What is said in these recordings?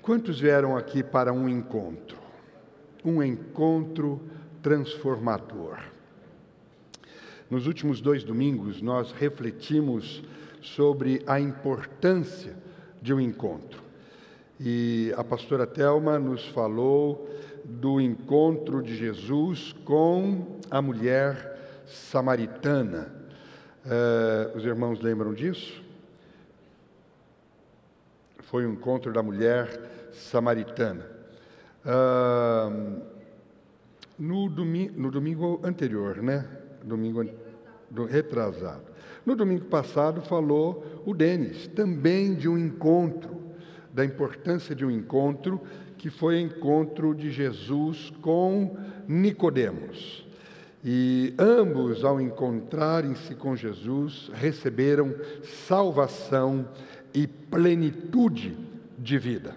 Quantos vieram aqui para um encontro? Um encontro transformador. Nos últimos 2 domingos, nós refletimos sobre a importância de um encontro. E a pastora Thelma nos falou do encontro de Jesus com a mulher samaritana. Os irmãos lembram disso? Foi o encontro da mulher samaritana. No domingo anterior, né? Retrasado. No domingo passado falou o Denis, também de um encontro, da importância de um encontro, que foi o encontro de Jesus com Nicodemos. E ambos, ao encontrarem-se com Jesus, receberam salvação e plenitude de vida.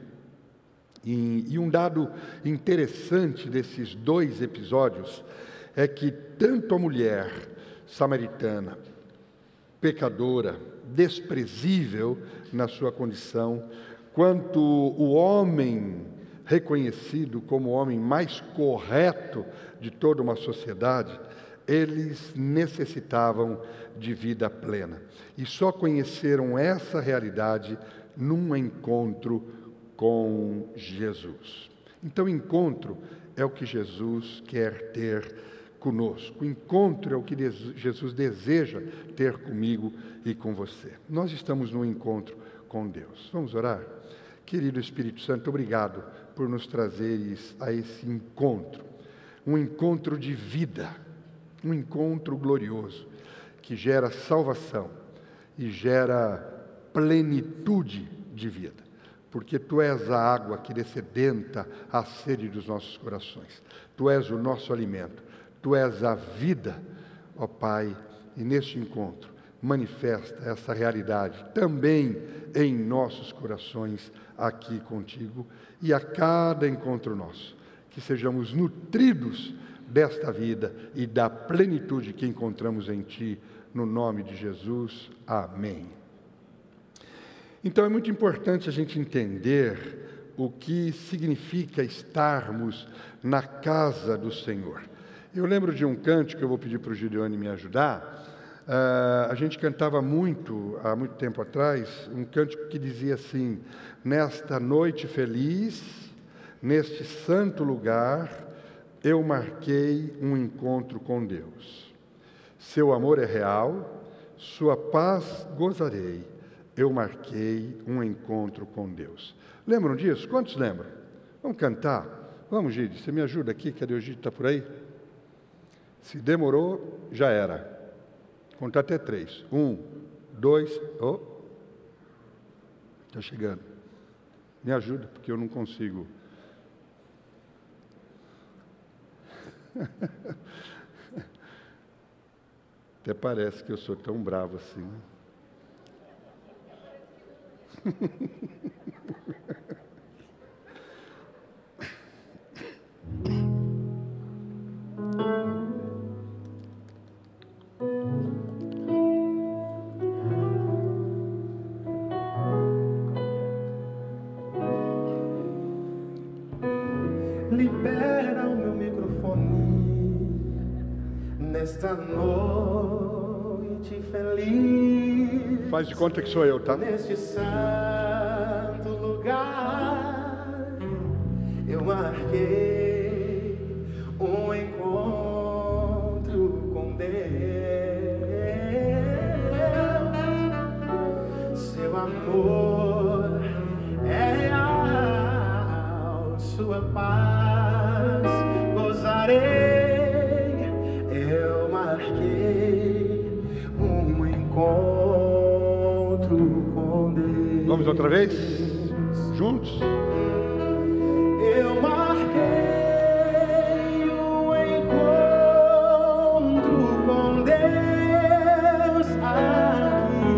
E um dado interessante desses 2 episódios é que tanto a mulher samaritana, pecadora, desprezível na sua condição, quanto o homem reconhecido como o homem mais correto de toda uma sociedade, eles necessitavam de vida plena. E só conheceram essa realidade num encontro com Jesus. Então, encontro é o que Jesus quer ter conosco. O encontro é o que Jesus deseja ter comigo e com você. Nós estamos num encontro com Deus. Vamos orar? Querido Espírito Santo, obrigado por nos trazeres a esse encontro. Um encontro de vida, um encontro glorioso, que gera salvação e gera plenitude de vida. Porque Tu és a água que dessedenta a sede dos nossos corações. Tu és o nosso alimento. Tu és a vida, ó Pai, e neste encontro manifesta essa realidade também em nossos corações aqui contigo e a cada encontro nosso, que sejamos nutridos desta vida e da plenitude que encontramos em Ti, no nome de Jesus. Amém. Então é muito importante a gente entender o que significa estarmos na casa do Senhor. Eu lembro de um cântico que eu vou pedir para o Gideone me ajudar. A gente cantava muito, há muito tempo atrás, um cântico que dizia assim: nesta noite feliz, neste santo lugar, eu marquei um encontro com Deus. Seu amor é real, sua paz gozarei, eu marquei um encontro com Deus. Lembram disso? Quantos lembram? Vamos cantar? Vamos, Gide, você me ajuda aqui? Cadê o Gide? Está por aí? Se demorou, já era. Contar até 3. 1, 2, oh. Está chegando. Me ajuda, porque eu não consigo. Até parece que eu sou tão bravo assim. Libera o meu microfone nesta noite feliz. Faz de conta que sou eu, tá? Neste santo lugar, eu marquei um encontro com Deus. Seu amor é real, sua paz gozarei. Eu marquei um encontro com Deus. Vamos outra vez? Juntos? Eu marquei um encontro com Deus aqui.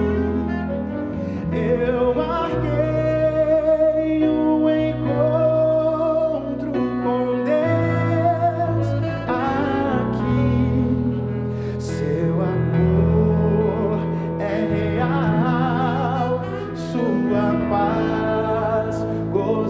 Eu marquei um encontro com Deus aqui. Seu amor é real, sua paz gozarei.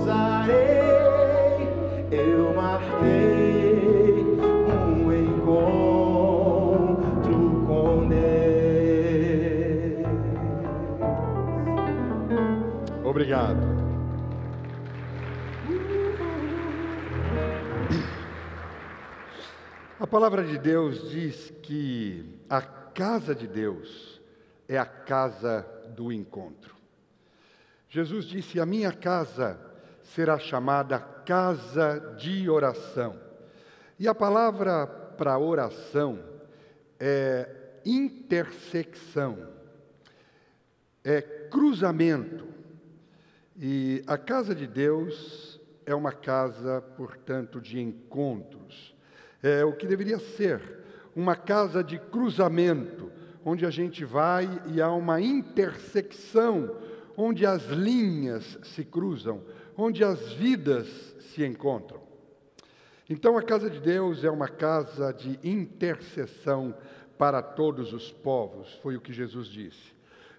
Obrigado. A palavra de Deus diz que a casa de Deus é a casa do encontro. Jesus disse: a minha casa será chamada casa de oração. E a palavra para oração é intersecção, é cruzamento. E a casa de Deus é uma casa, portanto, de encontros. É o que deveria ser uma casa de cruzamento, onde a gente vai e há uma intersecção, onde as linhas se cruzam, onde as vidas se encontram. Então, a casa de Deus é uma casa de intercessão para todos os povos, foi o que Jesus disse.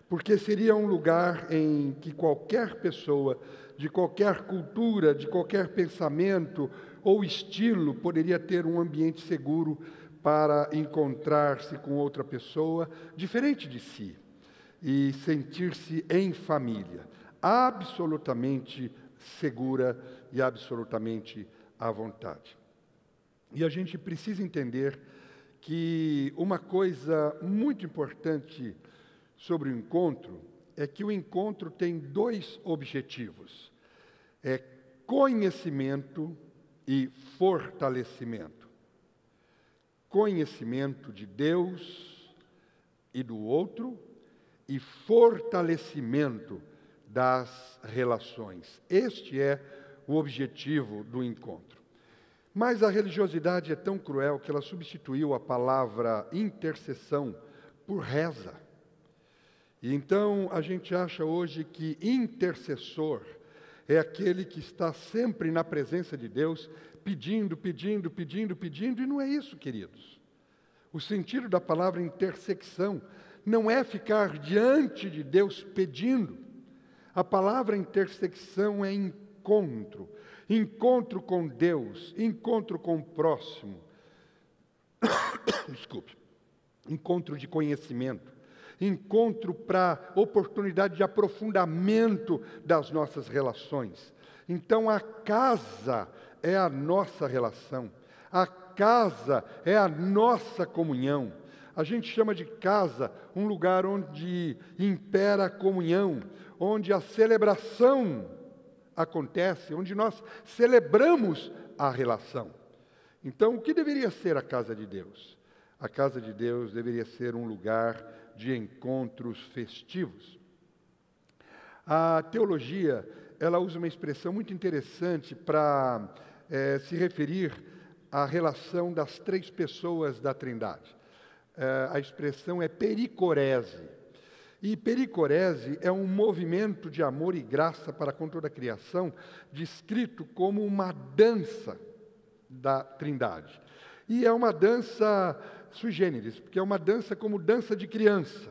Porque seria um lugar em que qualquer pessoa, de qualquer cultura, de qualquer pensamento ou estilo, poderia ter um ambiente seguro para encontrar-se com outra pessoa diferente de si e sentir-se em família, absolutamente segura e absolutamente à vontade. E a gente precisa entender que uma coisa muito importante sobre o encontro é que o encontro tem dois objetivos: é conhecimento e fortalecimento. Conhecimento de Deus e do outro e fortalecimento das relações. Este é o objetivo do encontro. Mas a religiosidade é tão cruel que ela substituiu a palavra intercessão por reza. E então a gente acha hoje que intercessor é aquele que está sempre na presença de Deus, pedindo, e não é isso, queridos. O sentido da palavra intersecção não é ficar diante de Deus pedindo. A palavra intersecção é encontro. Encontro com Deus, encontro com o próximo. Desculpe. Encontro de conhecimento. Encontro para oportunidade de aprofundamento das nossas relações. Então, a casa é a nossa relação. A casa é a nossa comunhão. A gente chama de casa um lugar onde impera a comunhão, onde a celebração acontece, onde nós celebramos a relação. Então, o que deveria ser a casa de Deus? A casa de Deus deveria ser um lugar de encontros festivos. A teologia, ela usa uma expressão muito interessante para se referir à relação das três pessoas da Trindade. A expressão é pericorese. E pericorese é um movimento de amor e graça para com toda a criação, descrito como uma dança da Trindade. E é uma dança sui generis, porque é uma dança como dança de criança,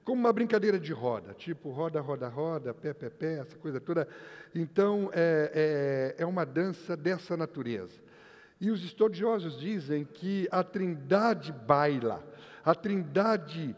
como uma brincadeira de roda, tipo roda, roda, roda, pé, pé, pé, essa coisa toda. Então, é uma dança dessa natureza. E os estudiosos dizem que a Trindade baila, a Trindade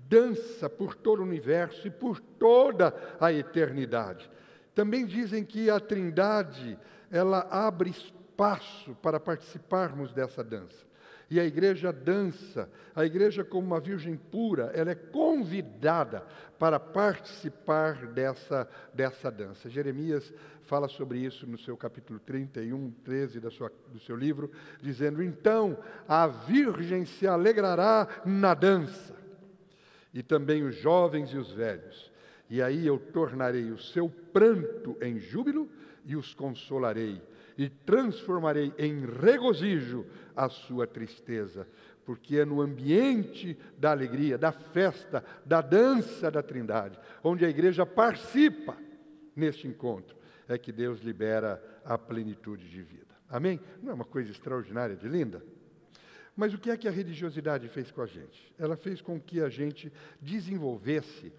dança por todo o universo e por toda a eternidade. Também dizem que a Trindade, ela abre espaço para participarmos dessa dança. E a igreja dança, a igreja como uma virgem pura, ela é convidada para participar dessa dança. Jeremias fala sobre isso no seu capítulo 31, 13 do seu livro, dizendo: então a virgem se alegrará na dança, e também os jovens e os velhos. E aí eu tornarei o seu pranto em júbilo e os consolarei, e transformarei em regozijo a sua tristeza, porque é no ambiente da alegria, da festa, da dança da Trindade, onde a igreja participa neste encontro, é que Deus libera a plenitude de vida. Amém? Não é uma coisa extraordinária de linda? Mas o que é que a religiosidade fez com a gente? Ela fez com que a gente desenvolvesse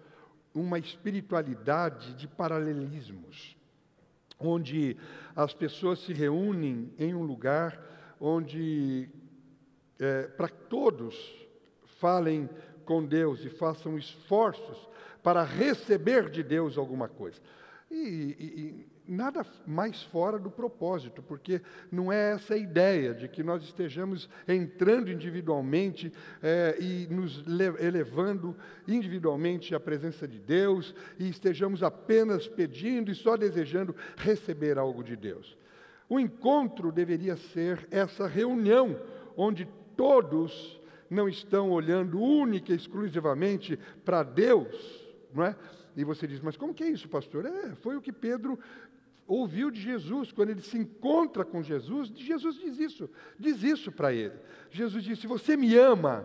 uma espiritualidade de paralelismos, onde as pessoas se reúnem em um lugar onde, para que todos falem com Deus e façam esforços para receber de Deus alguma coisa. E nada mais fora do propósito, porque não é essa a ideia de que nós estejamos entrando individualmente e nos elevando individualmente à presença de Deus e estejamos apenas pedindo e só desejando receber algo de Deus. O encontro deveria ser essa reunião onde todos não estão olhando única e exclusivamente para Deus, não é? E você diz, mas como que é isso, pastor? Foi o que Pedro ouviu de Jesus, quando ele se encontra com Jesus, Jesus diz isso para ele. Jesus disse, você me ama?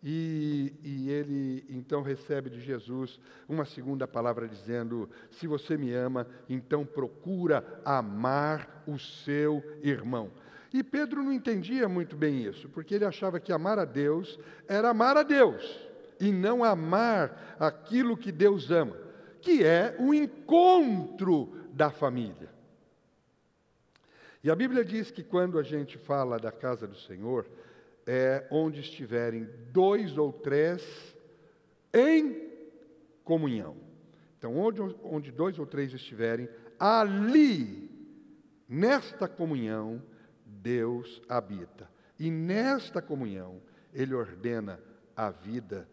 E ele então recebe de Jesus uma segunda palavra dizendo, se você me ama, então procura amar o seu irmão. E Pedro não entendia muito bem isso, porque ele achava que amar a Deus era amar a Deus, e não amar aquilo que Deus ama, que é o encontro da família. E a Bíblia diz que quando a gente fala da casa do Senhor, é onde estiverem 2 ou 3 em comunhão. Então, onde 2 ou 3 estiverem, ali, nesta comunhão, Deus habita. E nesta comunhão, Ele ordena a vida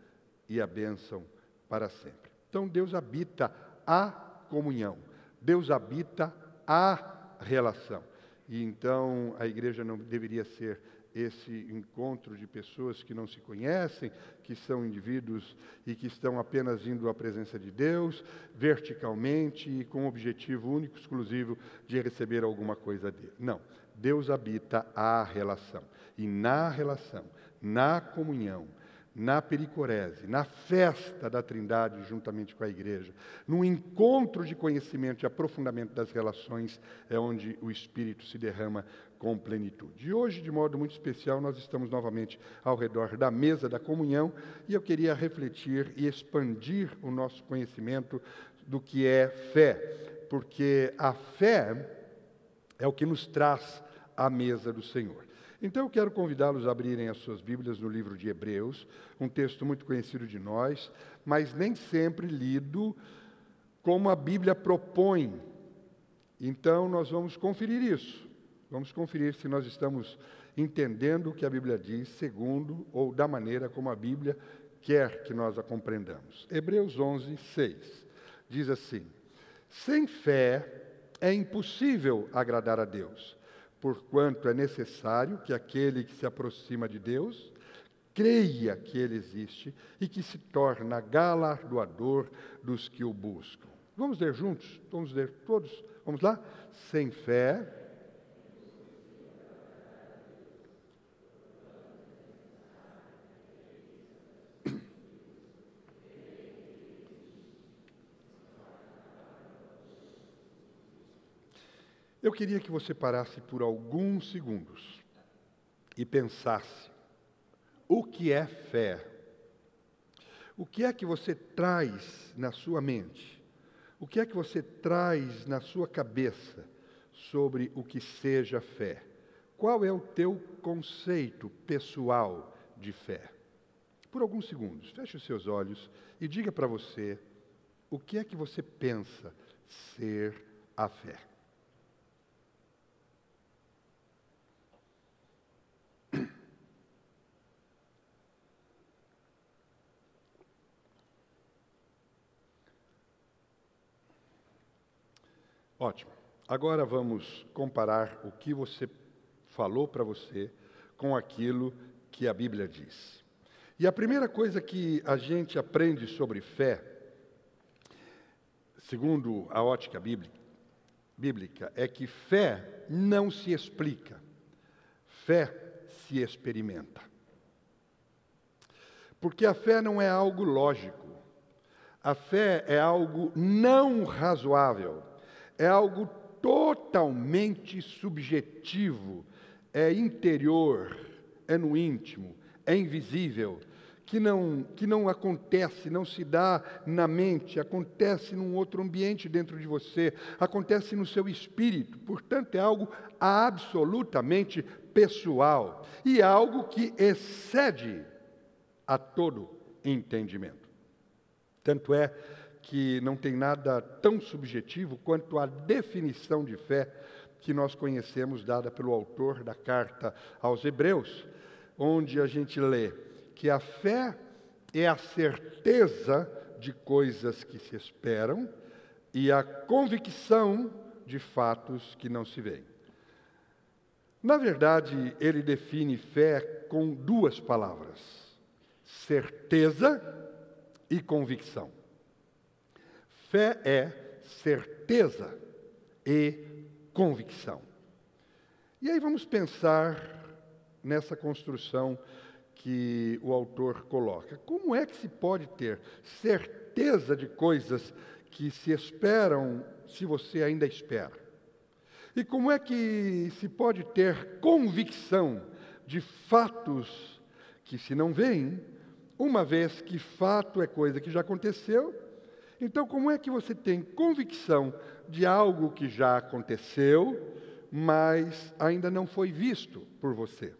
e a bênção para sempre. Então, Deus habita a comunhão. Deus habita a relação. E então, a igreja não deveria ser esse encontro de pessoas que não se conhecem, que são indivíduos e que estão apenas indo à presença de Deus, verticalmente e com o objetivo único, exclusivo, de receber alguma coisa dele. Não. Deus habita a relação. E na relação, na comunhão, na pericorese, na festa da Trindade juntamente com a igreja, no encontro de conhecimento e aprofundamento das relações, é onde o Espírito se derrama com plenitude. E hoje, de modo muito especial, nós estamos novamente ao redor da mesa da comunhão, e eu queria refletir e expandir o nosso conhecimento do que é fé, porque a fé é o que nos traz à mesa do Senhor. Então eu quero convidá-los a abrirem as suas Bíblias no livro de Hebreus, um texto muito conhecido de nós, mas nem sempre lido como a Bíblia propõe. Então nós vamos conferir isso. Vamos conferir se nós estamos entendendo o que a Bíblia diz, segundo ou da maneira como a Bíblia quer que nós a compreendamos. Hebreus 11, 6 diz assim: sem fé é impossível agradar a Deus, porquanto é necessário que aquele que se aproxima de Deus creia que Ele existe e que se torna galardoador dos que o buscam. Vamos ler juntos? Vamos ler todos? Vamos lá? Sem fé. Eu queria que você parasse por alguns segundos e pensasse: o que é fé? O que é que você traz na sua mente? O que é que você traz na sua cabeça sobre o que seja fé? Qual é o teu conceito pessoal de fé? Por alguns segundos, feche os seus olhos e diga para você o que é que você pensa ser a fé. Ótimo. Agora vamos comparar o que você falou para você com aquilo que a Bíblia diz. E a primeira coisa que a gente aprende sobre fé, segundo a ótica bíblica, é que fé não se explica, fé se experimenta. Porque a fé não é algo lógico, a fé é algo não razoável. É algo totalmente subjetivo, é interior, é no íntimo, é invisível, que não acontece, não se dá na mente, acontece num outro ambiente dentro de você, acontece no seu espírito, portanto é algo absolutamente pessoal e é algo que excede a todo entendimento. Tanto é que não tem nada tão subjetivo quanto a definição de fé que nós conhecemos, dada pelo autor da carta aos Hebreus, onde a gente lê que a fé é a certeza de coisas que se esperam e a convicção de fatos que não se veem. Na verdade, ele define fé com duas palavras: certeza e convicção. Fé é certeza e convicção. E aí vamos pensar nessa construção que o autor coloca. Como é que se pode ter certeza de coisas que se esperam se você ainda espera? E como é que se pode ter convicção de fatos que se não veem, uma vez que fato é coisa que já aconteceu? Então, como é que você tem convicção de algo que já aconteceu, mas ainda não foi visto por você?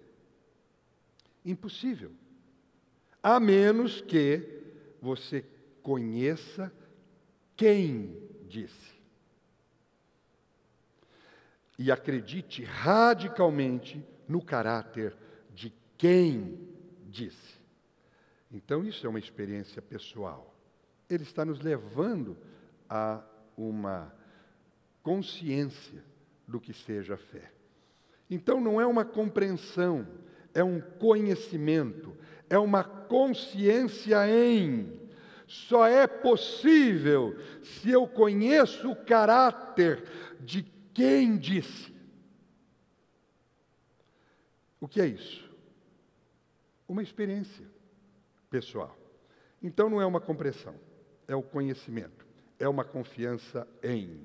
Impossível. A menos que você conheça quem disse. E acredite radicalmente no caráter de quem disse. Então, isso é uma experiência pessoal. Ele está nos levando a uma consciência do que seja fé. Então, não é uma compreensão, é um conhecimento, é uma consciência em. Só é possível se eu conheço o caráter de quem disse. O que é isso? Uma experiência pessoal. Então não é uma compreensão, é o conhecimento, é uma confiança em.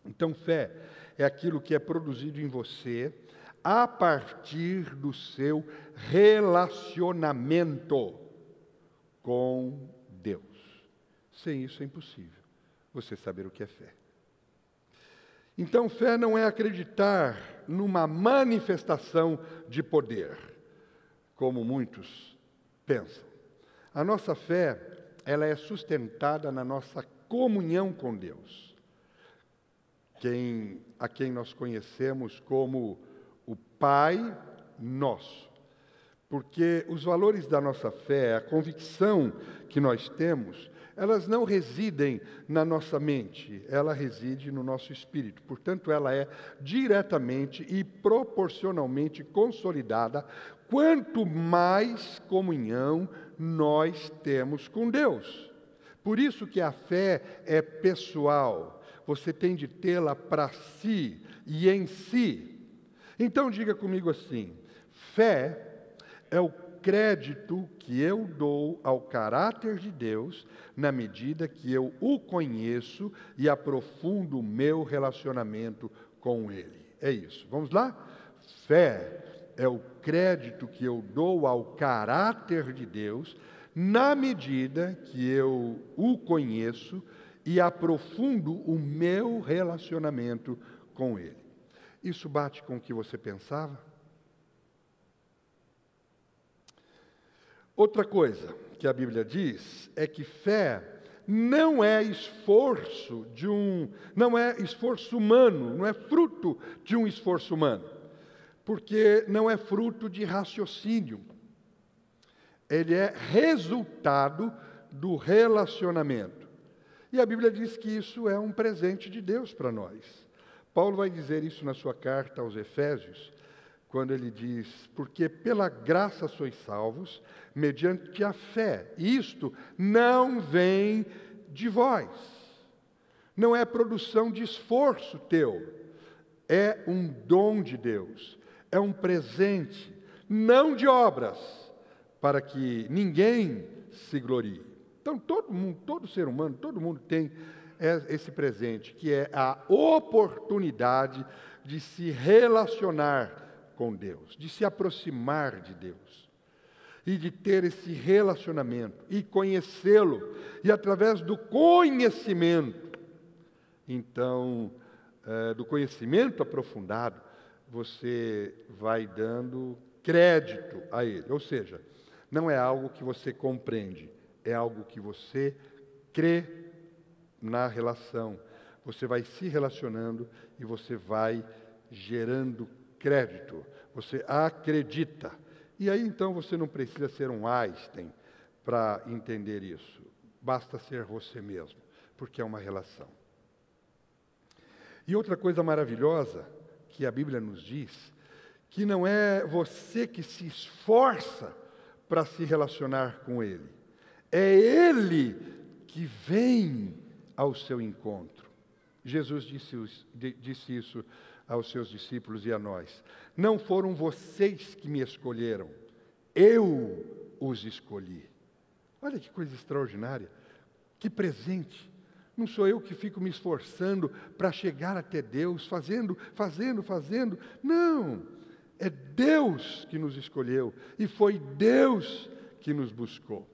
Então fé é aquilo que é produzido em você a partir do seu relacionamento com Deus. Sem isso é impossível você saber o que é fé. Então, fé não é acreditar numa manifestação de poder, como muitos pensam. A nossa fé, ela é sustentada na nossa comunhão com Deus, a quem nós conhecemos como o Pai Nosso. Porque os valores da nossa fé, a convicção que nós temos, elas não residem na nossa mente, ela reside no nosso espírito. Portanto, ela é diretamente e proporcionalmente consolidada quanto mais comunhão nós temos com Deus. Por isso que a fé é pessoal. Você tem de tê-la para si e em si. Então, diga comigo assim: fé é o crédito que eu dou ao caráter de Deus na medida que eu o conheço e aprofundo o meu relacionamento com Ele. É isso. Vamos lá? Fé é o crédito que eu dou ao caráter de Deus na medida que eu o conheço e aprofundo o meu relacionamento com Ele. Isso bate com o que você pensava? Outra coisa que a Bíblia diz é que fé não é esforço humano, não é fruto de um esforço humano, porque não é fruto de raciocínio. Ele é resultado do relacionamento. E a Bíblia diz que isso é um presente de Deus para nós. Paulo vai dizer isso na sua carta aos Efésios, quando ele diz: porque pela graça sois salvos, mediante a fé. Isto não vem de vós. Não é produção de esforço teu. É um dom de Deus. É um presente, não de obras, para que ninguém se glorie. Então, todo ser humano, todo mundo tem esse presente, que é a oportunidade de se relacionar com Deus, de se aproximar de Deus, e de ter esse relacionamento, e conhecê-lo, e através do conhecimento, então, do conhecimento aprofundado, você vai dando crédito a ele, ou seja, não é algo que você compreende, é algo que você crê na relação, você vai se relacionando e você vai gerando crédito, você acredita. E aí então você não precisa ser um Einstein para entender isso, basta ser você mesmo, porque é uma relação. E outra coisa maravilhosa que a Bíblia nos diz, que não é você que se esforça para se relacionar com Ele, é Ele que vem ao seu encontro. Jesus disse isso aos seus discípulos e a nós. Não foram vocês que me escolheram, eu os escolhi. Olha que coisa extraordinária, que presente. Não sou eu que fico me esforçando para chegar até Deus, fazendo. Não, é Deus que nos escolheu e foi Deus que nos buscou.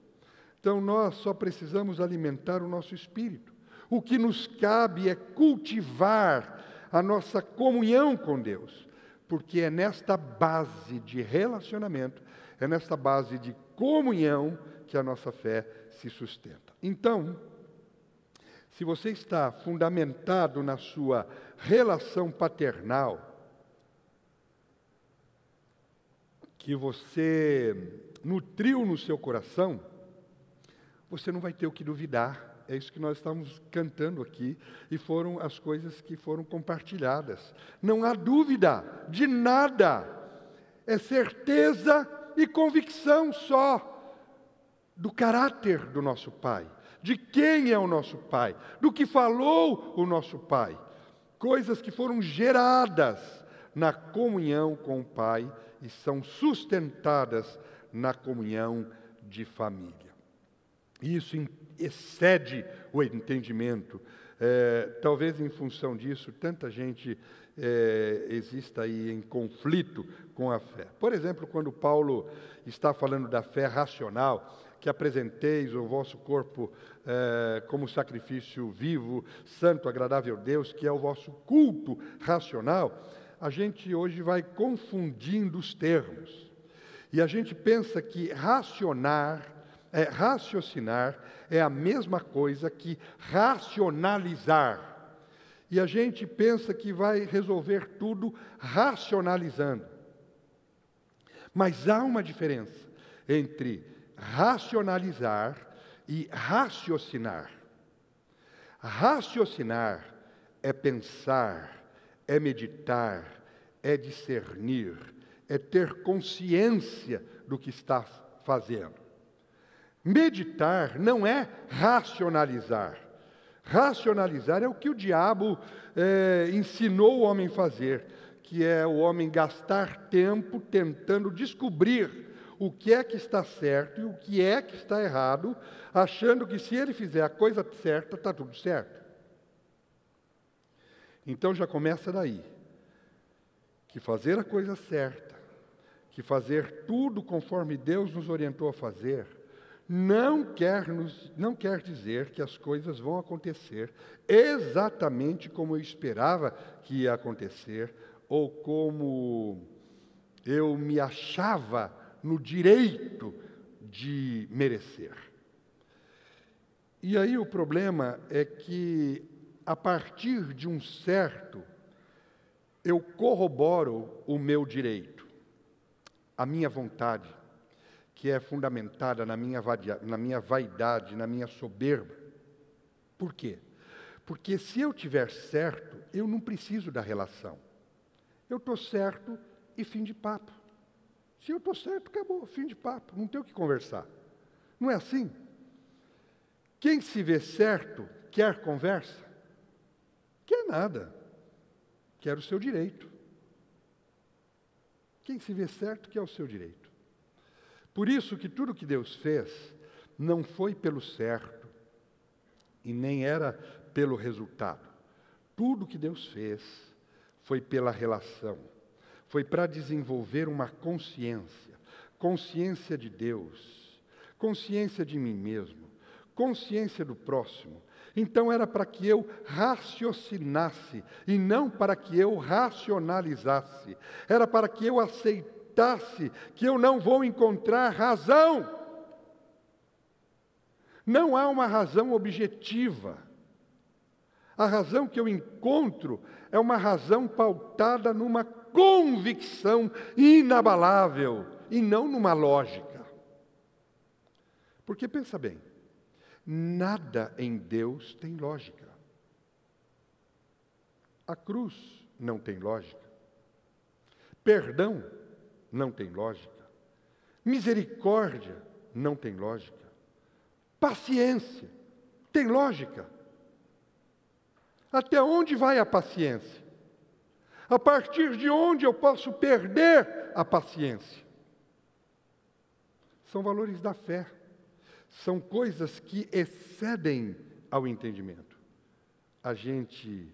Então nós só precisamos alimentar o nosso espírito. O que nos cabe é cultivar a nossa comunhão com Deus, porque é nesta base de relacionamento, é nesta base de comunhão que a nossa fé se sustenta. Então, se você está fundamentado na sua relação paternal, que você nutriu no seu coração, você não vai ter o que duvidar. É isso que nós estamos cantando aqui, e foram as coisas que foram compartilhadas. Não há dúvida de nada, é certeza e convicção só do caráter do nosso Pai, de quem é o nosso Pai, do que falou o nosso Pai. Coisas que foram geradas na comunhão com o Pai e são sustentadas na comunhão de família. Isso excede o entendimento. Talvez em função disso, tanta gente exista aí em conflito com a fé. Por exemplo, quando Paulo está falando da fé racional, que apresenteis o vosso corpo como sacrifício vivo, santo, agradável a Deus, que é o vosso culto racional, a gente hoje vai confundindo os termos. E a gente pensa que raciocinar é a mesma coisa que racionalizar. E a gente pensa que vai resolver tudo racionalizando. Mas há uma diferença entre racionalizar e raciocinar. Raciocinar é pensar, é meditar, é discernir, é ter consciência do que está fazendo. Meditar não é racionalizar. Racionalizar é o que o diabo ensinou o homem a fazer, que é o homem gastar tempo tentando descobrir o que é que está certo e o que é que está errado, achando que se ele fizer a coisa certa, está tudo certo. Então já começa daí, que fazer a coisa certa, que fazer tudo conforme Deus nos orientou a fazer, não quer dizer que as coisas vão acontecer exatamente como eu esperava que ia acontecer, ou como eu me achava no direito de merecer. E aí o problema é que, a partir de um certo, eu corroboro o meu direito, a minha vontade, que é fundamentada na minha vaidade, na minha soberba. Por quê? Porque se eu tiver certo, eu não preciso da relação. Eu estou certo e fim de papo. Se eu estou certo, acabou, fim de papo, não tem o que conversar. Não é assim? Quem se vê certo, quer conversa? Quer nada. Quer o seu direito. Quem se vê certo, quer o seu direito. Por isso que tudo que Deus fez não foi pelo certo e nem era pelo resultado. Tudo que Deus fez foi pela relação. Foi para desenvolver uma consciência de Deus, consciência de mim mesmo, consciência do próximo. Então era para que eu raciocinasse e não para que eu racionalizasse. Era para que eu aceitasse que eu não vou encontrar razão Não há uma razão objetiva. A razão que eu encontro é uma razão pautada numa convicção inabalável e não numa lógica. Porque pensa bem, nada em Deus tem lógica. A cruz não tem lógica. Perdão não tem lógica. Misericórdia não tem lógica. Paciência tem lógica. Até onde vai a paciência? A partir de onde eu posso perder a paciência? São valores da fé. São coisas que excedem ao entendimento. A gente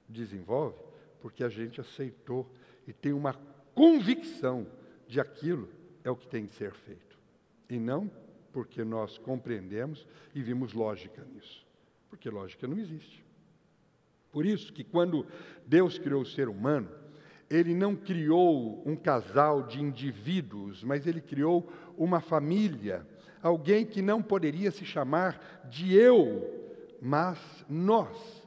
desenvolve porque a gente aceitou e tem uma convicção de aquilo é o que tem que ser feito. E não porque nós compreendemos e vimos lógica nisso. Porque lógica não existe. Por isso que quando Deus criou o ser humano, Ele não criou um casal de indivíduos, mas Ele criou uma família, alguém que não poderia se chamar de eu, mas nós.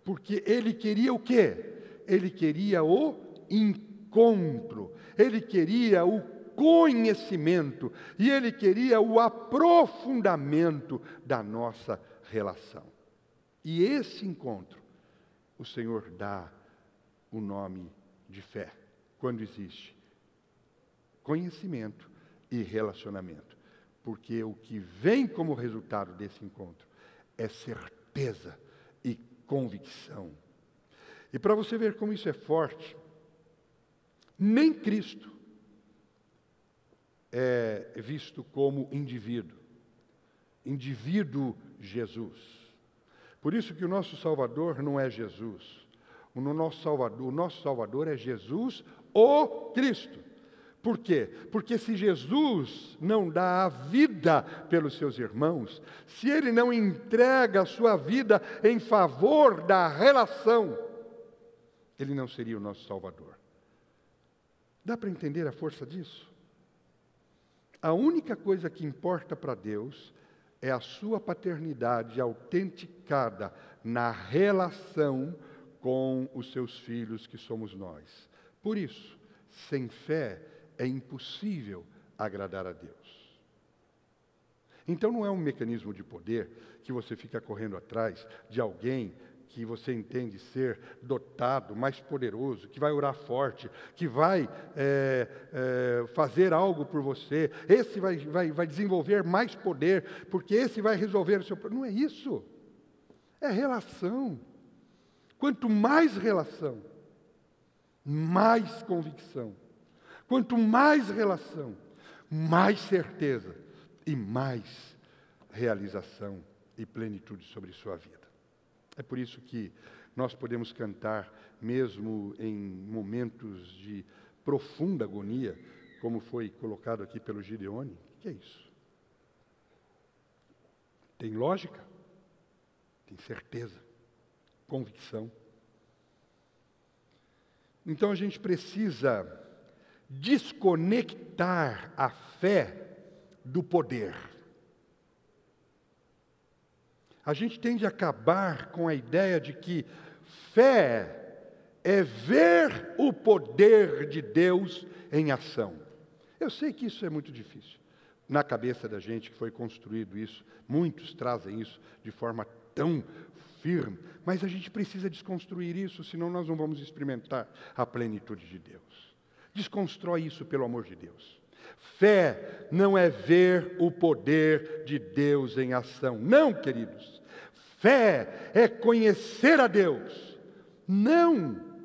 Porque Ele queria o quê? Ele queria o encontro, Ele queria o conhecimento e Ele queria o aprofundamento da nossa relação. E esse encontro, o Senhor dá o nome de fé, quando existe conhecimento e relacionamento. Porque o que vem como resultado desse encontro é certeza e convicção. E para você ver como isso é forte, nem Cristo é visto como indivíduo Jesus. Por isso que o nosso Salvador não é Jesus. O nosso Salvador é Jesus, o Cristo. Por quê? Porque se Jesus não dá a vida pelos seus irmãos, se Ele não entrega a sua vida em favor da relação, Ele não seria o nosso Salvador. Dá para entender a força disso? A única coisa que importa para Deus é a sua paternidade autenticada na relação com os seus filhos, que somos nós. Por isso, sem fé é impossível agradar a Deus. Então não é um mecanismo de poder que você fica correndo atrás de alguém que você entende ser dotado, mais poderoso, que vai orar forte, que vai fazer algo por você, esse vai desenvolver mais poder, porque esse vai resolver o seu problema. Não é isso. É relação. Quanto mais relação, mais convicção. Quanto mais relação, mais certeza e mais realização e plenitude sobre sua vida. É por isso que nós podemos cantar, mesmo em momentos de profunda agonia, como foi colocado aqui pelo Gideone. O que é isso? Tem lógica, tem certeza, convicção. Então a gente precisa desconectar a fé do poder. A gente tem de acabar com a ideia de que fé é ver o poder de Deus em ação. Eu sei que isso é muito difícil. Na cabeça da gente que foi construído isso, muitos trazem isso de forma tão firme, mas a gente precisa desconstruir isso, senão nós não vamos experimentar a plenitude de Deus. Desconstrói isso, pelo amor de Deus. Fé não é ver o poder de Deus em ação. Não, queridos. Fé é conhecer a Deus, não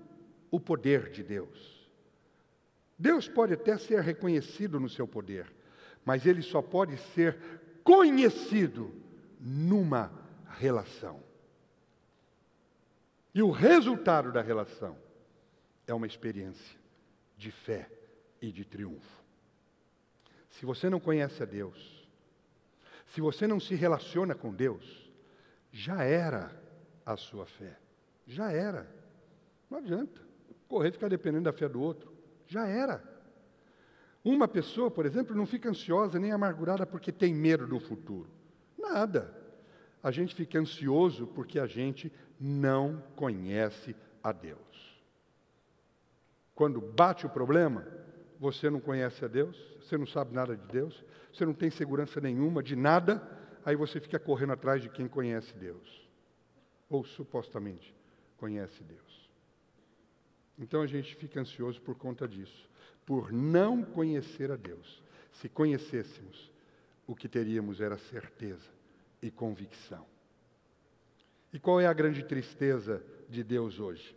o poder de Deus. Deus pode até ser reconhecido no seu poder, mas Ele só pode ser conhecido numa relação. E o resultado da relação é uma experiência de fé e de triunfo. Se você não conhece a Deus, se você não se relaciona com Deus, já era a sua fé. Já era. Não adianta correr e ficar dependendo da fé do outro. Já era. Uma pessoa, por exemplo, não fica ansiosa nem amargurada porque tem medo do futuro. Nada. A gente fica ansioso porque a gente não conhece a Deus. Quando bate o problema, você não conhece a Deus, você não sabe nada de Deus, você não tem segurança nenhuma de nada, aí você fica correndo atrás de quem conhece Deus, ou supostamente conhece Deus. Então a gente fica ansioso por conta disso, por não conhecer a Deus. Se conhecêssemos, o que teríamos era certeza e convicção. E qual é a grande tristeza de Deus hoje?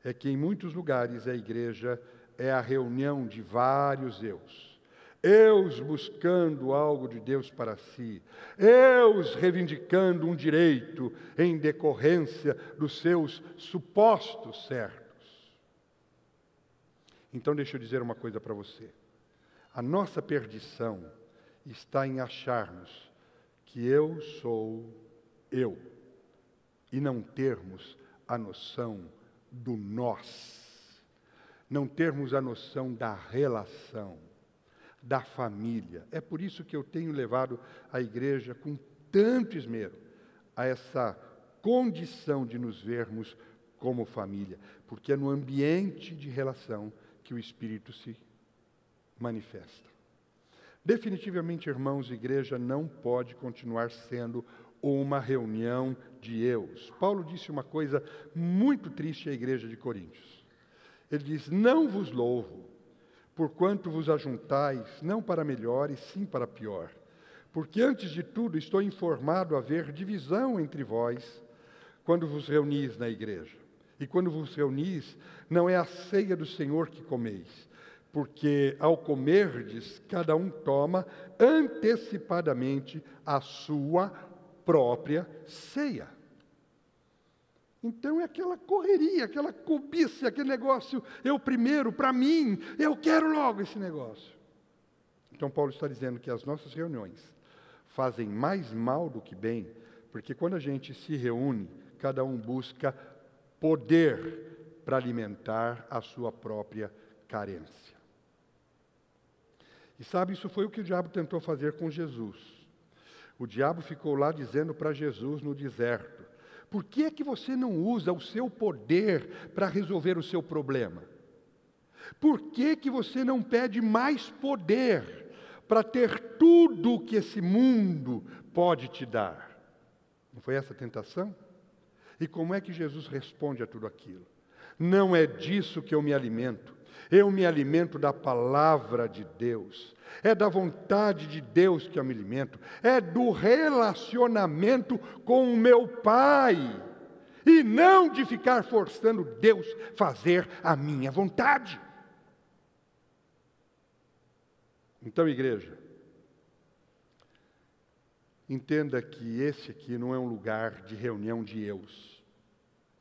É que em muitos lugares a igreja é a reunião de vários eus. Eus buscando algo de Deus para si. Eus reivindicando um direito em decorrência dos seus supostos certos. Então deixa eu dizer uma coisa para você. A nossa perdição está em acharmos que eu sou eu e não termos a noção do nós, não termos a noção da relação, da família. É por isso que eu tenho levado a igreja com tanto esmero a essa condição de nos vermos como família, porque é no ambiente de relação que o Espírito se manifesta. Definitivamente, irmãos, igreja não pode continuar sendo uma reunião de eus. Paulo disse uma coisa muito triste à igreja de Coríntios. Ele diz: não vos louvo, porquanto vos ajuntais, não para melhor, e sim para pior. Porque antes de tudo estou informado a haver divisão entre vós, quando vos reunis na igreja. E quando vos reunis, não é a ceia do Senhor que comeis, porque ao comerdes, cada um toma antecipadamente a sua própria ceia. Então é aquela correria, aquela cobiça, aquele negócio, eu primeiro, para mim, eu quero logo esse negócio. Então Paulo está dizendo que as nossas reuniões fazem mais mal do que bem, porque quando a gente se reúne, cada um busca poder para alimentar a sua própria carência. E sabe, isso foi o que o diabo tentou fazer com Jesus. O diabo ficou lá dizendo para Jesus no deserto: por que é que você não usa o seu poder para resolver o seu problema? Por que que você não pede mais poder para ter tudo o que esse mundo pode te dar? Não foi essa a tentação? E como é que Jesus responde a tudo aquilo? Não é disso que eu me alimento. Eu me alimento da palavra de Deus. É da vontade de Deus que eu me alimento. É do relacionamento com o meu Pai. E não de ficar forçando Deus a fazer a minha vontade. Então, igreja, entenda que esse aqui não é um lugar de reunião de eus.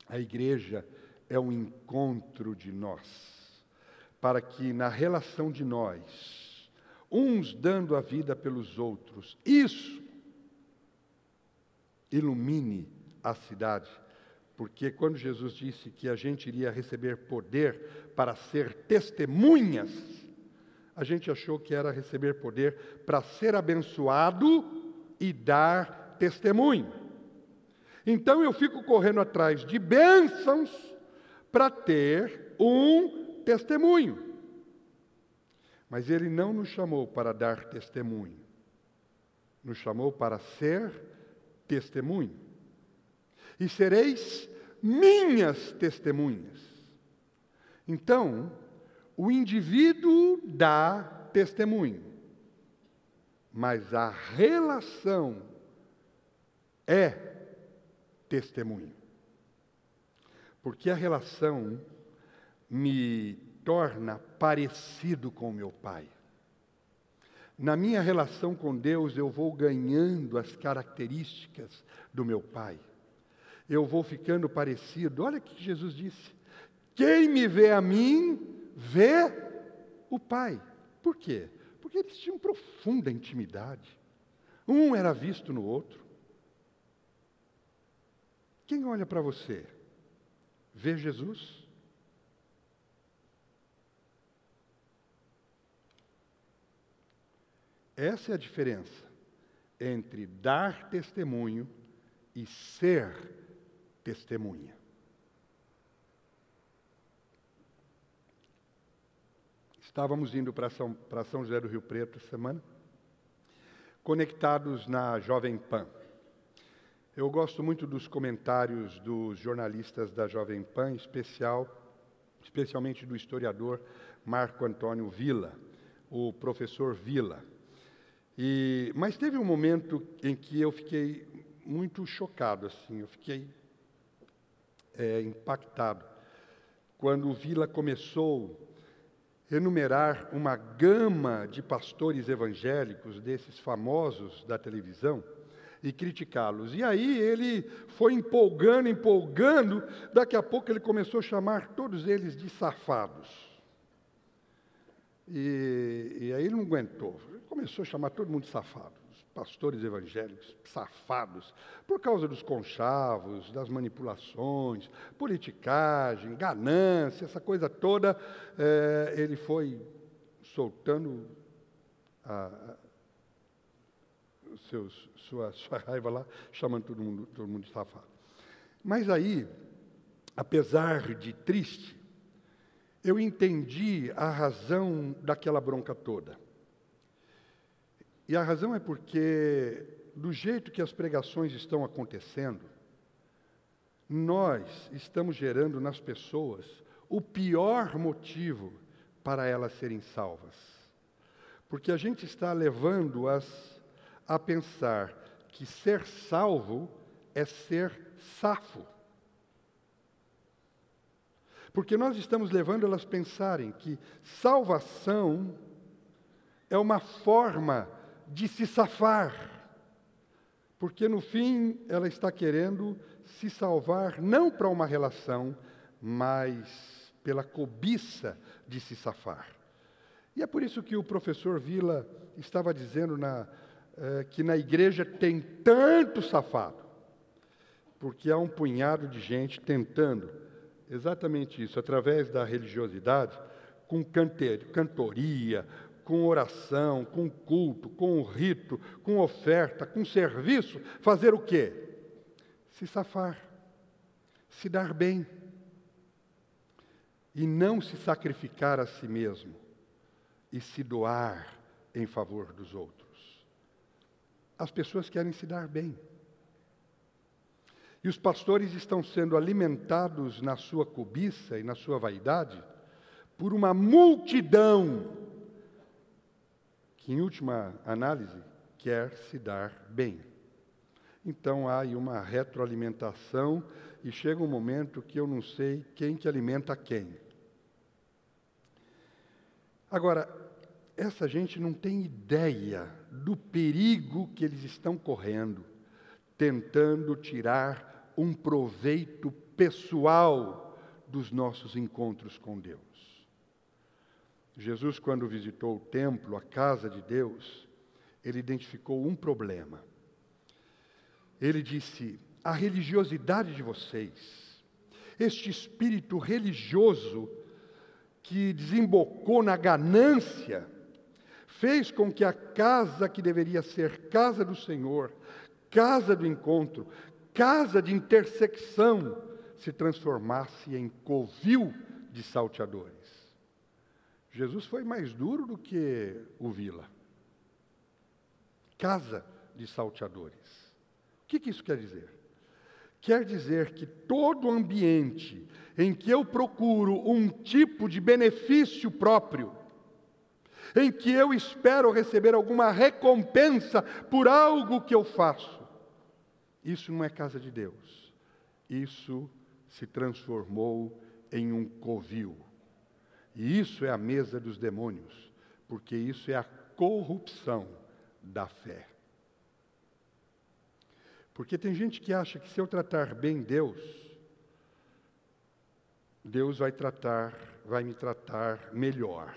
A igreja é um encontro de nós, para que na relação de nós, uns dando a vida pelos outros, isso ilumine a cidade. Porque quando Jesus disse que a gente iria receber poder para ser testemunhas, a gente achou que era receber poder para ser abençoado e dar testemunho. Então eu fico correndo atrás de bênçãos para ter um testemunho. Mas ele não nos chamou para dar testemunho. Nos chamou para ser testemunho. E sereis minhas testemunhas. Então, o indivíduo dá testemunho. Mas a relação é testemunho. Porque a relação me torna parecido com o meu Pai. Na minha relação com Deus, eu vou ganhando as características do meu Pai. Eu vou ficando parecido. Olha o que Jesus disse: quem me vê a mim, vê o Pai. Por quê? Porque eles tinham profunda intimidade. Um era visto no outro. Quem olha para você, vê Jesus? Essa é a diferença entre dar testemunho e ser testemunha. Estávamos indo para São José do Rio Preto essa semana, conectados na Jovem Pan. Eu gosto muito dos comentários dos jornalistas da Jovem Pan, especialmente do historiador Marco Antônio Villa, o professor Villa. Mas teve um momento em que eu fiquei muito chocado, assim, eu fiquei impactado, quando o Villa começou a enumerar uma gama de pastores evangélicos, desses famosos da televisão, e criticá-los. E aí ele foi empolgando, daqui a pouco ele começou a chamar todos eles de safados. E aí ele não aguentou, ele começou a chamar todo mundo de safado, os pastores evangélicos safados, por causa dos conchavos, das manipulações, politicagem, ganância, essa coisa toda, ele foi soltando sua raiva lá, chamando todo mundo de safado. Mas aí, apesar de triste, eu entendi a razão daquela bronca toda. E a razão é porque, do jeito que as pregações estão acontecendo, nós estamos gerando nas pessoas o pior motivo para elas serem salvas. Porque a gente está levando-as a pensar que ser salvo é ser safo. Porque nós estamos levando elas a pensarem que salvação é uma forma de se safar. Porque, no fim, ela está querendo se salvar não para uma relação, mas pela cobiça de se safar. E é por isso que o professor Villa estava dizendo que na igreja tem tanto safado, porque há um punhado de gente tentando exatamente isso, através da religiosidade, com cantoria, com oração, com culto, com rito, com oferta, com serviço, fazer o quê? Se safar, se dar bem, e não se sacrificar a si mesmo, e se doar em favor dos outros. As pessoas querem se dar bem. E os pastores estão sendo alimentados na sua cobiça e na sua vaidade por uma multidão que, em última análise, quer se dar bem. Então há aí uma retroalimentação e chega um momento que eu não sei quem que alimenta quem. Agora, essa gente não tem ideia do perigo que eles estão correndo, tentando tirar um proveito pessoal dos nossos encontros com Deus. Jesus, quando visitou o templo, a casa de Deus, ele identificou um problema. Ele disse: a religiosidade de vocês, este espírito religioso que desembocou na ganância, fez com que a casa que deveria ser casa do Senhor, casa do encontro, casa de intersecção, se transformasse em covil de salteadores. Jesus foi mais duro do que o Villa. Casa de salteadores. O que isso quer dizer? Quer dizer que todo ambiente em que eu procuro um tipo de benefício próprio, em que eu espero receber alguma recompensa por algo que eu faço, isso não é casa de Deus. Isso se transformou em um covil. E isso é a mesa dos demônios, porque isso é a corrupção da fé. Porque tem gente que acha que se eu tratar bem Deus, Deus vai me tratar melhor.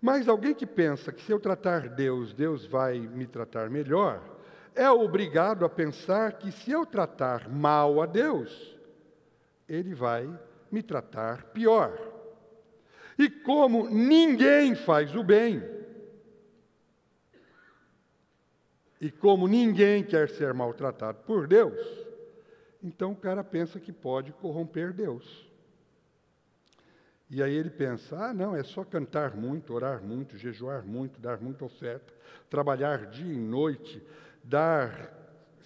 Mas alguém que pensa que se eu tratar Deus, Deus vai me tratar melhor, é obrigado a pensar que se eu tratar mal a Deus, Ele vai me tratar pior. E como ninguém faz o bem, E como ninguém quer ser maltratado por Deus, então o cara pensa que pode corromper Deus. E aí ele pensa, não, é só cantar muito, orar muito, jejuar muito, dar muita oferta, trabalhar dia e noite,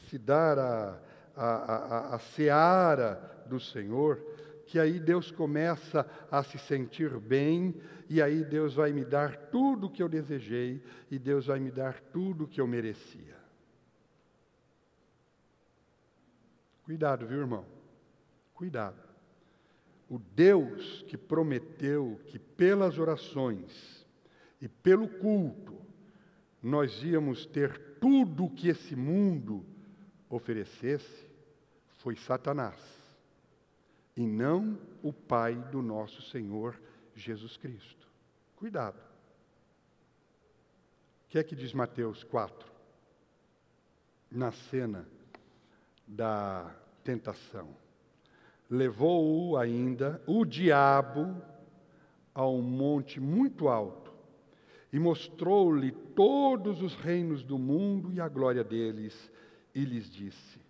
se dar a seara do Senhor, que aí Deus começa a se sentir bem, e aí Deus vai me dar tudo o que eu desejei, e Deus vai me dar tudo o que eu merecia. Cuidado, viu, irmão? Cuidado. O Deus que prometeu que pelas orações e pelo culto nós íamos ter tudo o que esse mundo oferecesse, foi Satanás, e não o Pai do nosso Senhor Jesus Cristo. Cuidado. O que é que diz Mateus 4? Na cena da tentação. Levou-o ainda, o diabo, a um monte muito alto, e mostrou-lhe todos os reinos do mundo e a glória deles, e lhes disse,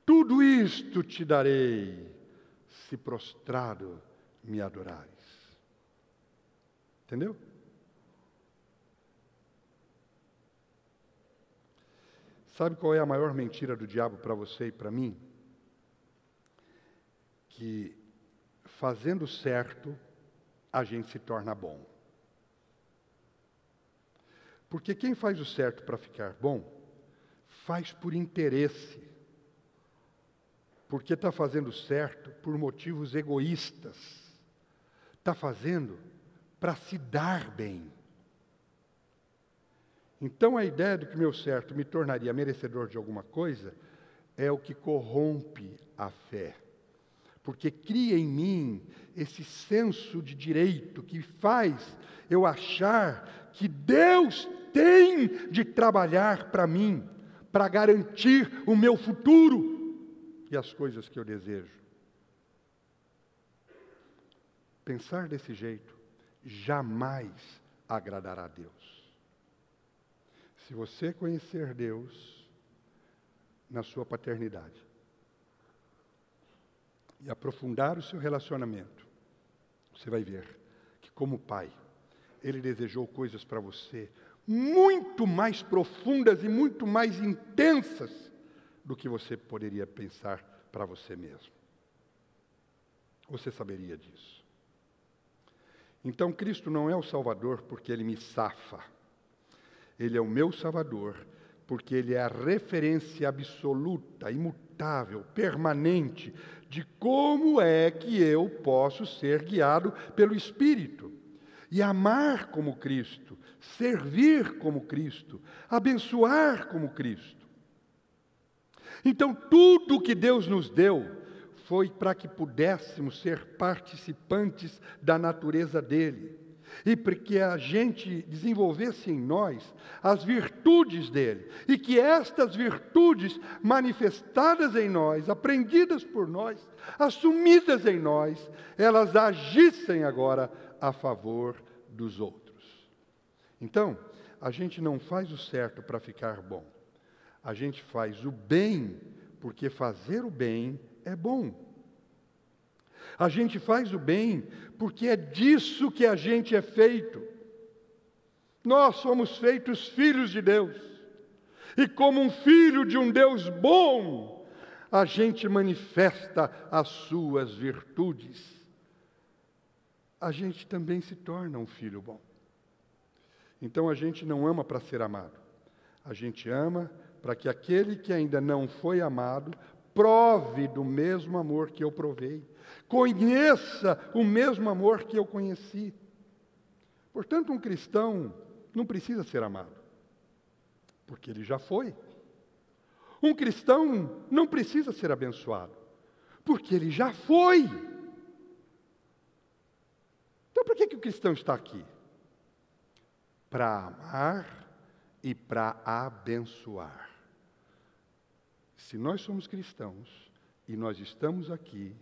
tudo isto te darei, se prostrado me adorares. Entendeu? Sabe qual é a maior mentira do diabo para você e para mim? Que fazendo certo, a gente se torna bom. Porque quem faz o certo para ficar bom, faz por interesse. Porque está fazendo certo por motivos egoístas. Está fazendo para se dar bem. Então a ideia de que o meu certo me tornaria merecedor de alguma coisa é o que corrompe a fé. Porque cria em mim esse senso de direito que faz eu achar que Deus tem de trabalhar para mim, para garantir o meu futuro e as coisas que eu desejo. Pensar desse jeito jamais agradará a Deus. Se você conhecer Deus na sua paternidade e aprofundar o seu relacionamento, você vai ver que, como pai, Ele desejou coisas para você muito mais profundas e muito mais intensas do que você poderia pensar para você mesmo. Você saberia disso. Então, Cristo não é o Salvador porque Ele me safa. Ele é o meu Salvador, porque Ele é a referência absoluta, imutável, permanente, de como é que eu posso ser guiado pelo Espírito. E amar como Cristo, servir como Cristo, abençoar como Cristo. Então, tudo que Deus nos deu foi para que pudéssemos ser participantes da natureza dEle. E para que a gente desenvolvesse em nós as virtudes dele. E que estas virtudes manifestadas em nós, aprendidas por nós, assumidas em nós, elas agissem agora a favor dos outros. Então, a gente não faz o certo para ficar bom. A gente faz o bem porque fazer o bem é bom. A gente faz o bem porque é disso que a gente é feito. Nós somos feitos filhos de Deus. E como um filho de um Deus bom, a gente manifesta as suas virtudes. A gente também se torna um filho bom. Então a gente não ama para ser amado. A gente ama para que aquele que ainda não foi amado prove do mesmo amor que eu provei. Conheça o mesmo amor que eu conheci. Portanto, um cristão não precisa ser amado, porque ele já foi. Um cristão não precisa ser abençoado, porque ele já foi. Então, por que o cristão está aqui? Para amar e para abençoar. Se nós somos cristãos e nós estamos aqui,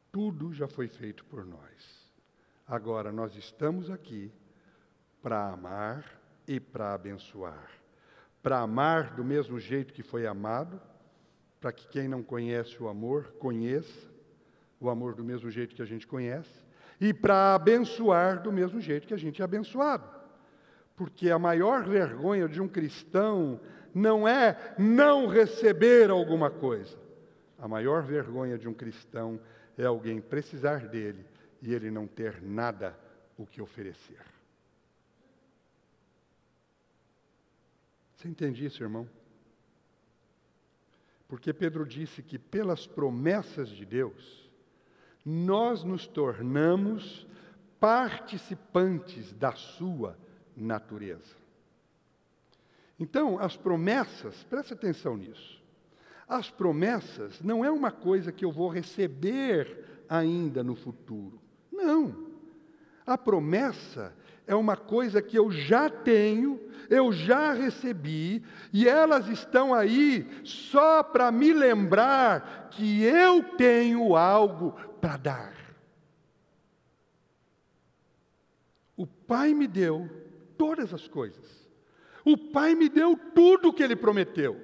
tudo já foi feito por nós. Agora, nós estamos aqui para amar e para abençoar, para amar do mesmo jeito que foi amado, para que quem não conhece o amor, conheça o amor do mesmo jeito que a gente conhece, e para abençoar do mesmo jeito que a gente é abençoado. Porque a maior vergonha de um cristão não é não receber alguma coisa. A maior vergonha de um cristão é alguém precisar dele e ele não ter nada o que oferecer. Você entende isso, irmão? Porque Pedro disse que pelas promessas de Deus, nós nos tornamos participantes da sua natureza. Então, as promessas, preste atenção nisso, as promessas não é uma coisa que eu vou receber ainda no futuro. Não. A promessa é uma coisa que eu já tenho, eu já recebi, e elas estão aí só para me lembrar que eu tenho algo para dar. O Pai me deu todas as coisas. O Pai me deu tudo o que Ele prometeu.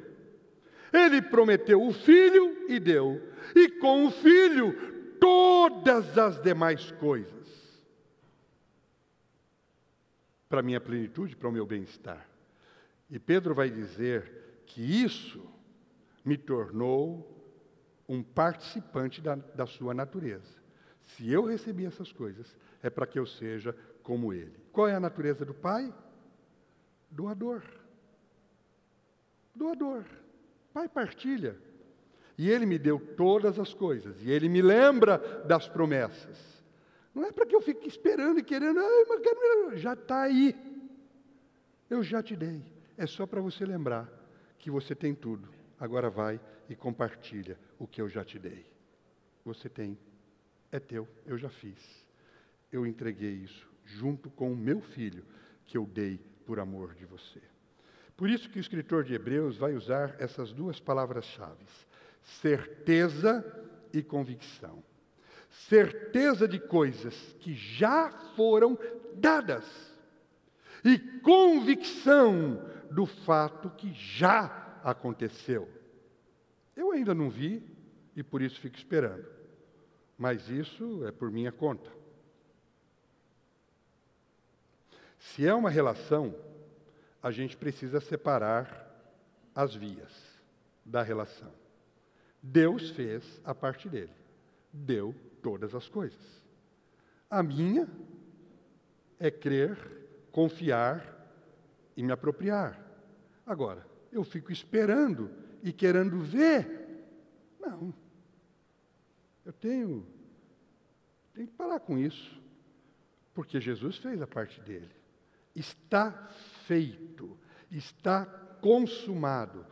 Ele prometeu o Filho e deu. E com o Filho, todas as demais coisas. Para a minha plenitude, para o meu bem-estar. E Pedro vai dizer que isso me tornou um participante da sua natureza. Se eu recebi essas coisas, é para que eu seja como Ele. Qual é a natureza do Pai? Doador. Doador. Pai partilha. E Ele me deu todas as coisas. E Ele me lembra das promessas. Não é para que eu fique esperando e querendo, mas quero, já está aí. Eu já te dei. É só para você lembrar que você tem tudo. Agora vai e compartilha o que eu já te dei. Você tem. É teu. Eu já fiz. Eu entreguei isso junto com o meu filho que eu dei por amor de você. Por isso que o escritor de Hebreus vai usar essas duas palavras-chave: certeza e convicção. Certeza de coisas que já foram dadas e convicção do fato que já aconteceu. Eu ainda não vi e por isso fico esperando, mas isso é por minha conta. Se é uma relação, a gente precisa separar as vias da relação. Deus fez a parte dele, deu todas as coisas. A minha é crer, confiar e me apropriar. Agora, eu fico esperando e querendo ver. Não. Eu tenho que parar com isso, porque Jesus fez a parte dele. Está feito, está consumado.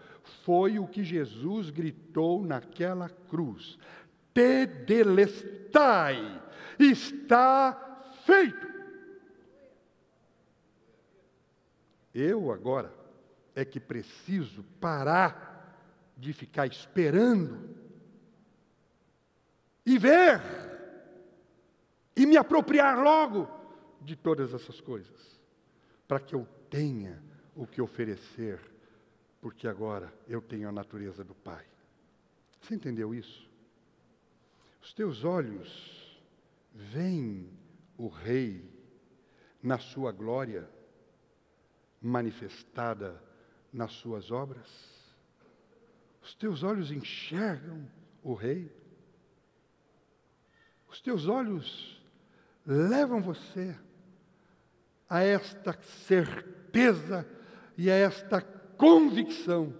Foi o que Jesus gritou naquela cruz. Tetelestai, está feito. Eu agora é que preciso parar de ficar esperando e ver e me apropriar logo de todas essas coisas, para que eu tenha o que oferecer, porque agora eu tenho a natureza do Pai. Você entendeu isso? Os teus olhos veem o Rei na sua glória, manifestada nas suas obras? Os teus olhos enxergam o Rei? Os teus olhos levam você a esta certeza e a esta convicção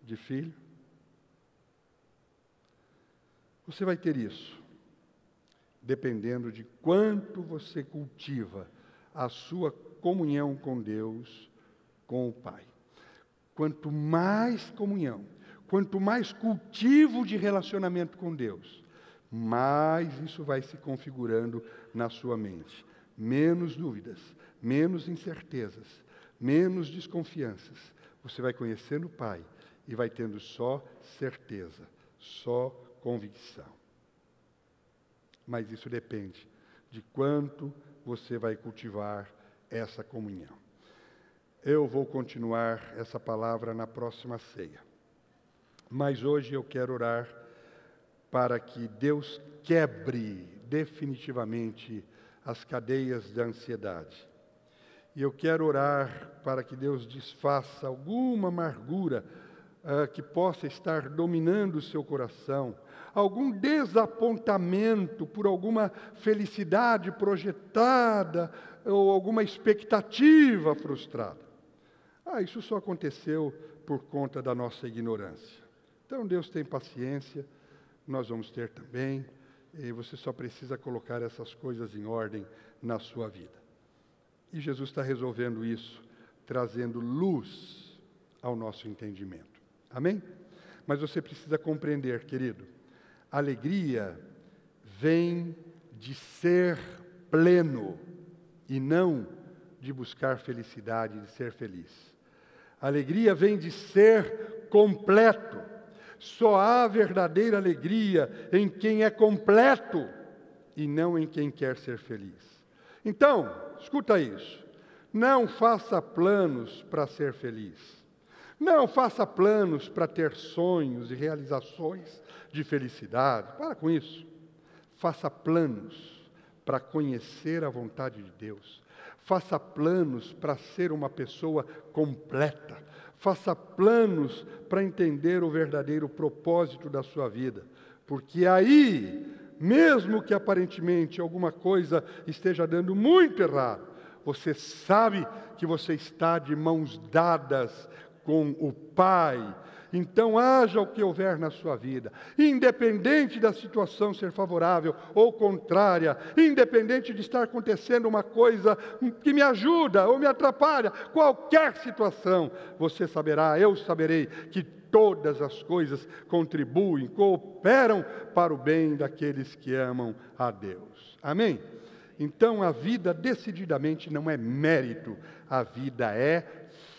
de filho? Você vai ter isso, dependendo de quanto você cultiva a sua comunhão com Deus, com o Pai. Quanto mais comunhão, quanto mais cultivo de relacionamento com Deus, mais isso vai se configurando na sua mente. Menos dúvidas, menos incertezas, menos desconfianças. Você vai conhecendo o Pai e vai tendo só certeza, só convicção. Mas isso depende de quanto você vai cultivar essa comunhão. Eu vou continuar essa palavra na próxima ceia. Mas hoje eu quero orar para que Deus quebre definitivamente as cadeias da ansiedade. E eu quero orar para que Deus desfaça alguma amargura que possa estar dominando o seu coração, algum desapontamento por alguma felicidade projetada ou alguma expectativa frustrada. Isso só aconteceu por conta da nossa ignorância. Então Deus tem paciência, nós vamos ter também, e você só precisa colocar essas coisas em ordem na sua vida. E Jesus está resolvendo isso, trazendo luz ao nosso entendimento. Amém? Mas você precisa compreender, querido, alegria vem de ser pleno e não de buscar felicidade, de ser feliz. Alegria vem de ser completo. Só há verdadeira alegria em quem é completo e não em quem quer ser feliz. Então, escuta isso. Não faça planos para ser feliz. Não faça planos para ter sonhos e realizações de felicidade. Para com isso. Faça planos para conhecer a vontade de Deus. Faça planos para ser uma pessoa completa. Faça planos para entender o verdadeiro propósito da sua vida. Porque aí, mesmo que aparentemente alguma coisa esteja dando muito errado, você sabe que você está de mãos dadas com o Pai. Então, haja o que houver na sua vida, independente da situação ser favorável ou contrária, independente de estar acontecendo uma coisa que me ajuda ou me atrapalha, qualquer situação, você saberá, eu saberei, que todas as coisas contribuem, cooperam para o bem daqueles que amam a Deus. Amém? Então, a vida decididamente não é mérito, a vida é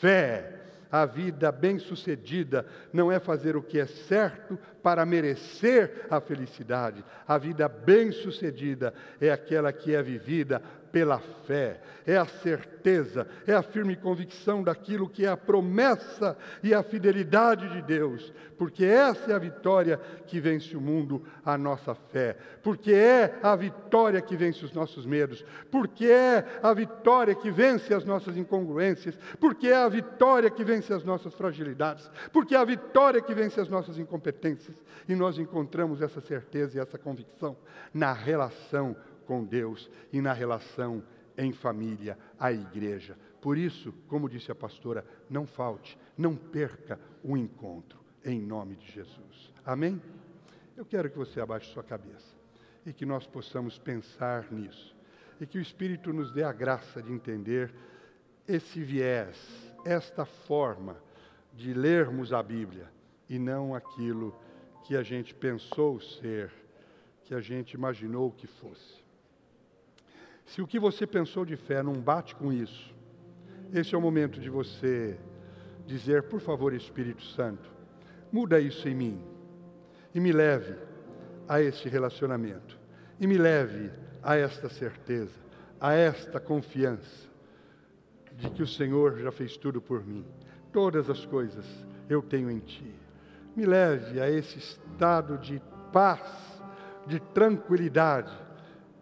fé. A vida bem-sucedida não é fazer o que é certo para merecer a felicidade. A vida bem-sucedida é aquela que é vivida pela fé. É a certeza, é a firme convicção daquilo que é a promessa e a fidelidade de Deus. Porque essa é a vitória que vence o mundo, a nossa fé. Porque é a vitória que vence os nossos medos. Porque é a vitória que vence as nossas incongruências. Porque é a vitória que vence as nossas fragilidades. Porque é a vitória que vence as nossas incompetências. E nós encontramos essa certeza e essa convicção na relação com Deus e na relação em família, a igreja. Por isso, como disse a pastora, não falte, não perca o encontro, em nome de Jesus. Amém? Eu quero que você abaixe sua cabeça e que nós possamos pensar nisso. E que o Espírito nos dê a graça de entender esse viés, esta forma de lermos a Bíblia e não aquilo que a gente pensou ser, que a gente imaginou que fosse. Se o que você pensou de fé não bate com isso, esse é o momento de você dizer, por favor, Espírito Santo, muda isso em mim e me leve a este relacionamento, e me leve a esta certeza, a esta confiança de que o Senhor já fez tudo por mim. Todas as coisas eu tenho em Ti. Me leve a esse estado de paz, de tranquilidade,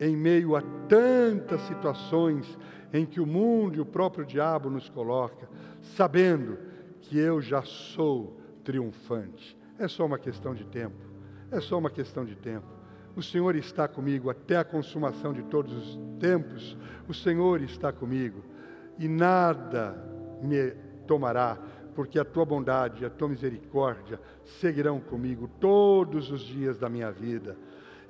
em meio a tantas situações em que o mundo e o próprio diabo nos coloca, sabendo que eu já sou triunfante. É só uma questão de tempo. É só uma questão de tempo. O Senhor está comigo até a consumação de todos os tempos. O Senhor está comigo e nada me tomará, porque a tua bondade e a tua misericórdia seguirão comigo todos os dias da minha vida.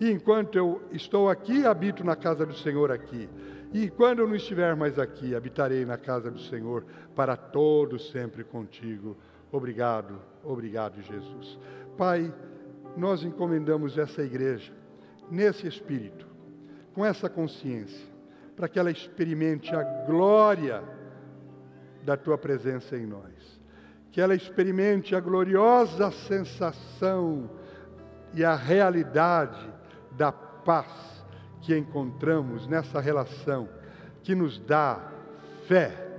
E enquanto eu estou aqui, habito na casa do Senhor aqui. E quando eu não estiver mais aqui, habitarei na casa do Senhor para todo sempre contigo. Obrigado, obrigado, Jesus. Pai, nós encomendamos essa igreja nesse espírito, com essa consciência, para que ela experimente a glória da tua presença em nós. Que ela experimente a gloriosa sensação e a realidade da paz que encontramos nessa relação, que nos dá fé,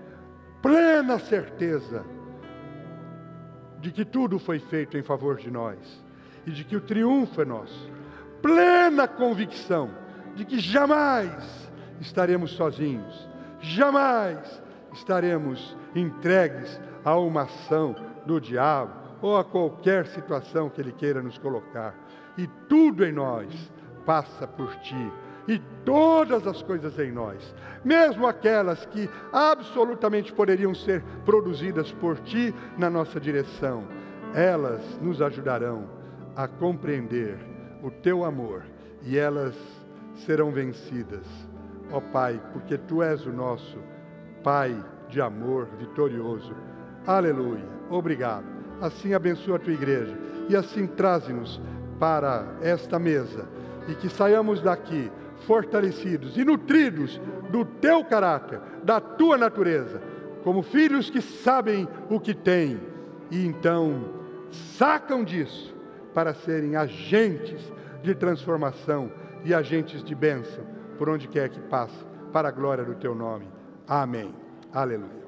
plena certeza de que tudo foi feito em favor de nós e de que o triunfo é nosso. Plena convicção de que jamais estaremos sozinhos, jamais estaremos entregues a uma ação do diabo ou a qualquer situação que ele queira nos colocar. E tudo em nós passa por ti. E todas as coisas em nós, mesmo aquelas que absolutamente poderiam ser produzidas por ti na nossa direção, elas nos ajudarão a compreender o teu amor e elas serão vencidas, ó Pai, porque tu és o nosso Pai de amor vitorioso. Aleluia, obrigado. Assim abençoa a tua igreja e assim traze-nos para esta mesa e que saiamos daqui fortalecidos e nutridos do teu caráter, da tua natureza, como filhos que sabem o que têm e então sacam disso para serem agentes de transformação e agentes de bênção por onde quer que passem, para a glória do teu nome. Amém. Aleluia.